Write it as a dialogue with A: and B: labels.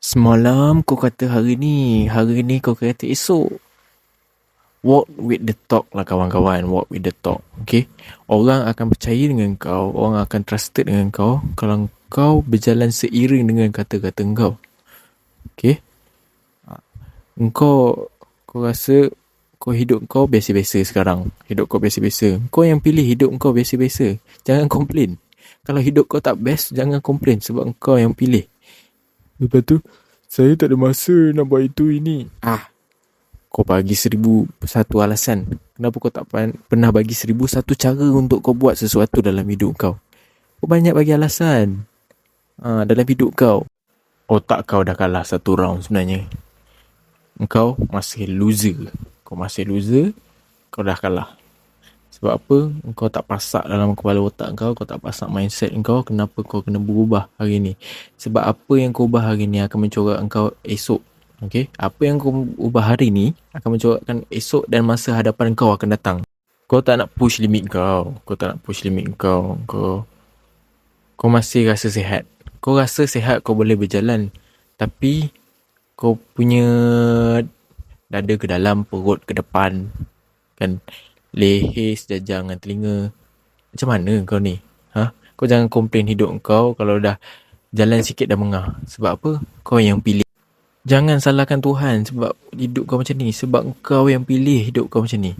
A: Semalam kau kata hari ni kau kata esok. Walk with the talk lah kawan-kawan, walk with the talk. Okay, orang akan percaya dengan kau, orang akan trusted dengan kau kalau kau berjalan seiring dengan kata-kata kau. Okay, kau rasa hidup kau biasa-biasa sekarang. Hidup kau biasa-biasa. Kau yang pilih hidup kau biasa-biasa. Jangan komplain. Kalau hidup kau tak best, jangan komplain sebab kau yang pilih. Lepas tu, saya tak ada masa nak buat itu ini. Kau bagi 1,001 alasan. Kenapa kau tak pernah bagi 1,001 cara untuk kau buat sesuatu dalam hidup kau? Kau banyak bagi alasan dalam hidup kau. Otak kau dah kalah satu round sebenarnya. Kau masih loser. Kau dah kalah. Sebab apa? Kau tak pasak dalam kepala otak kau tak pasak mindset kau. Kenapa kau kena berubah hari ni? Sebab apa yang kau ubah hari ni akan mencorak kau esok. Okay? Apa yang kau ubah hari ni akan mencorakkan esok dan masa hadapan kau akan datang. Kau tak nak push limit kau. Kau masih rasa sihat. Kau rasa sihat kau boleh berjalan. Tapi kau punya dada ke dalam, perut ke depan. Kan? Leher sejajar dengan telinga. Macam mana kau ni? Kau jangan komplain hidup kau kalau dah jalan sikit dah mengah. Sebab apa? Kau yang pilih. Jangan salahkan Tuhan sebab hidup kau macam ni. Sebab kau yang pilih hidup kau macam ni.